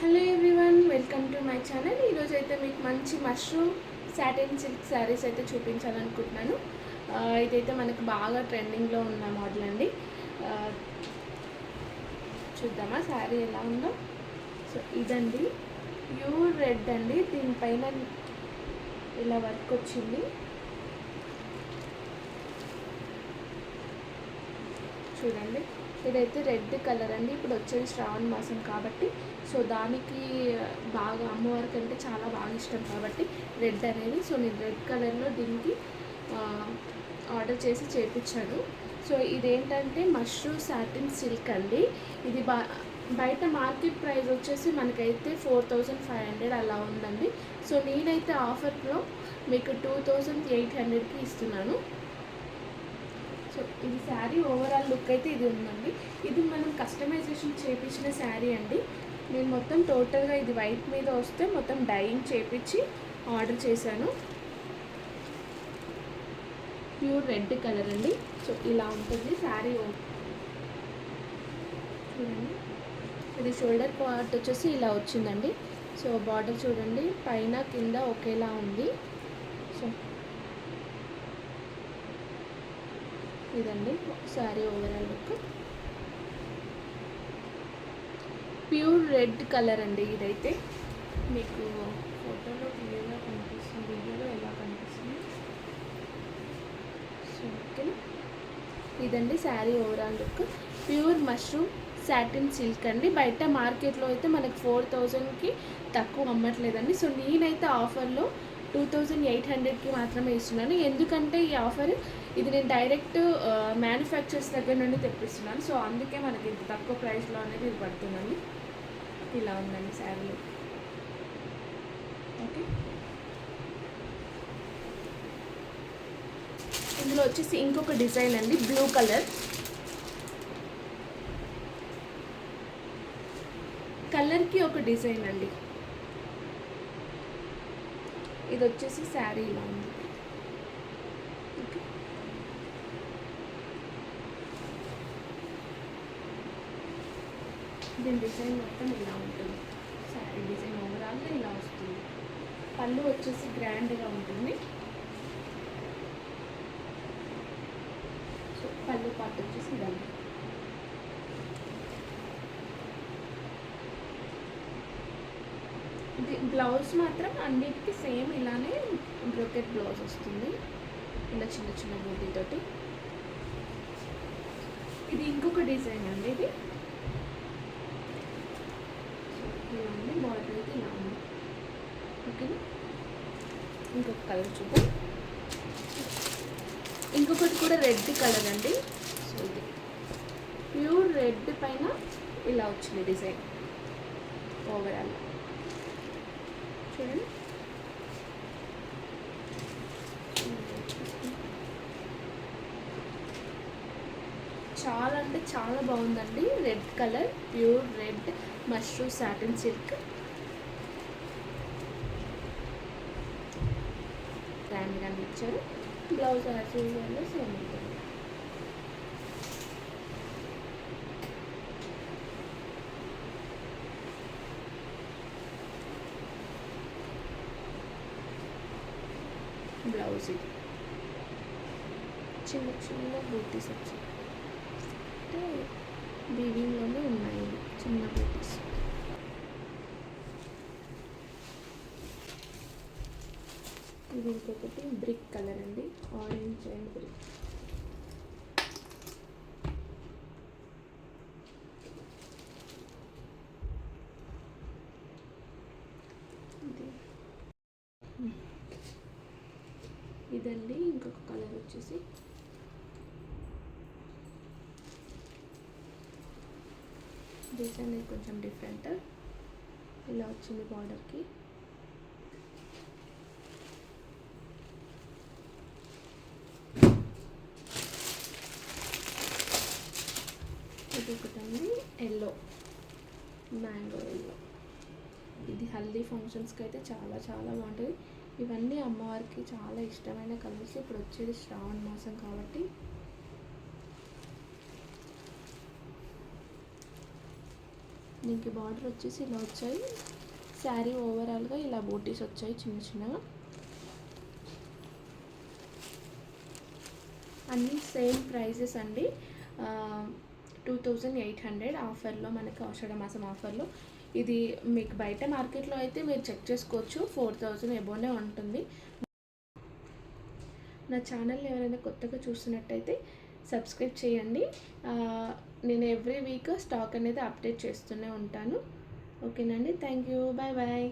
Hello everyone, welcome to my channel. ఈరోజు అయితే మీకు మంచి మష్రూమ్ సాటిన్ సిల్క్ శారీస్ అయితే చూపించాలనుకుంటున్నాను. ఇదైతే మనకు బాగా ట్రెండింగ్లో ఉన్న మోడల్ అండి. చూద్దామా శారీ ఎలా ఉందో. సో ఇదండి, ప్యూర్ రెడ్ అండి. దీనిపైన ఇలా వర్క్ వచ్చింది చూడండి. ఇదైతే రెడ్ కలర్ అండి. ఇప్పుడు వచ్చేది శ్రావణ మాసం కాబట్టి సో దానికి బాగా అమ్మవారికి అంటే చాలా బాగా ఇష్టం కాబట్టి రెడ్ అనేది. సో నేను రెడ్ కలర్లో దీనికి ఆర్డర్ చేసి చేయించాను. సో ఇదేంటంటే మష్రూమ్ సాటిన్ సిల్క్ అండి. ఇది బయట మార్కెట్ ప్రైస్ వచ్చేసి మనకైతే 4500 అలా ఉందండి. సో నేనైతే ఆఫర్లో మీకు 2800కి ఇస్తున్నాను. సో ఇది శారీ ఓవరాల్ లుక్ అయితే ఇది ఉందండి. ఇది మనం కస్టమైజేషన్ చేయించిన శారీ అండి. నేను మొత్తం టోటల్గా ఇది వైట్ మీద వస్తే మొత్తం డైయింగ్ చేయించి ఆర్డర్ చేశాను. ప్యూర్ రెడ్ కలర్ అండి. సో ఇలా ఉంటుంది శారీ. చూడండి, ఇది షోల్డర్ పార్ట్ వచ్చేసి ఇలా వచ్చిందండి. సో బార్డర్ చూడండి, పైన కింద ఒకేలా ఉంది. సో ఇదండి sari overall look. Pure red colour అండి. ఇదైతే మీకు ఫోటోలో క్లియర్గా కనిపిస్తుంది, వీడియోలో ఎలా కనిపిస్తుంది. సో ఓకేనా, ఇదండి sari overall look. Pure mushroom satin silk అండి. బయట మార్కెట్లో అయితే మనకి 4000కి తక్కువ అమ్మట్లేదండి. సో నేనైతే ఆఫర్లో 2800కి మాత్రమే ఇస్తున్నాను. ఎందుకంటే ఈ ఆఫర్ ఇది నేను డైరెక్ట్ మ్యానుఫ్యాక్చర్స్ దగ్గర నుండి తెప్పిస్తున్నాను. సో అందుకే మనకి ఇంత తక్కువ ప్రైస్లో అనేది ఇది పడుతుందండి. ఇలా ఉందండి శారీలో. ఓకే, ఇందులో వచ్చేసి ఇంకొక డిజైన్ అండి, బ్లూ కలర్. కలర్కి ఒక డిజైన్ అండి. ఇది వచ్చేసి శారీ ఇలా ఉంది. ఓకే, దీని డిజైన్ మొత్తం ఇలా ఉంటుంది. శారీ డిజైన్ ఓవరాల్గా ఇలా వస్తుంది. పళ్ళు వచ్చేసి గ్రాండ్గా ఉంటుంది. సో పళ్ళు పార్ట్ వచ్చేసి ఇలా ఉంది. బ్లౌజ్ మాత్రం అన్నిటికీ సేమ్ ఇలానే బ్రోకెట్ బ్లౌజ్ వస్తుంది, ఇలా చిన్న చిన్న బూటీతోటి. ఇది ఇంకొక డిజైన్ అండి. ఇది ఇలా ఉంది, బార్డర్ అయితే ఇలా ఉంది. ఓకేనా, ఇంకొక కలర్ చూద్దాం. ఇంకొకటి కూడా రెడ్ కలర్ అండి. సో ఇది ప్యూర్ రెడ్ పైన ఇలా వచ్చింది డిజైన్ ఓవరాల్. చూడండి, చాలా అంటే చాలా బాగుందండి. Red colour, pure red mushroom satin silk. గ్రాండ్గా ఇచ్చారు. బ్లౌజ్ యాజ్ యూజువల్ సేమ్ ఉంటుంది. బ్లౌజ్ ఇది చిన్న చిన్న బూటీస్ వచ్చాయి, అంటే వీవింగ్లోనే ఉన్నాయి చిన్న బూటీస్. ఇది ఇంకొకటి బ్రిక్ కలర్ అండి, ఆరెంజ్ అండ్ బ్రిక్. ఇదండి ఇంకొక కలర్ వచ్చేసి డిజైన్ కొంచెం డిఫరెంట్ ఇలా వచ్చింది బార్డర్కి. ఇది ఒకటండి ఎల్లో, మ్యాంగో ఎల్లో. ఇది హల్దీ ఫంక్షన్స్కి అయితే చాలా చాలా బాగుంటుంది. ఇవన్నీ అమ్మవారికి చాలా ఇష్టమైన కలర్స్. ఇప్పుడు వచ్చేది శ్రావణ మాసం కాబట్టి దీనికి బార్డర్ వచ్చేసి ఇలా వచ్చాయి. శారీ ఓవరాల్గా ఇలా బూటీస్ వచ్చాయి చిన్న చిన్నగా. అన్నీ సేమ్ ప్రైజెస్ అండి. 2800 ఆఫర్లో, మనకి ఆషాఢ మాసం ఆఫర్లో. ఇది మీకు బయట మార్కెట్లో అయితే మీరు చెక్ చేసుకోవచ్చు, 4000 ఎబోనే ఉంటుంది. నా ఛానల్ని ఎవరైనా కొత్తగా చూస్తున్నట్టయితే సబ్స్క్రైబ్ చేయండి. నేను ఎవ్రీ వీక్ స్టాక్ అనేది అప్డేట్ చేస్తూనే ఉంటాను. ఓకేనండి, థ్యాంక్ యూ, బాయ్ బాయ్.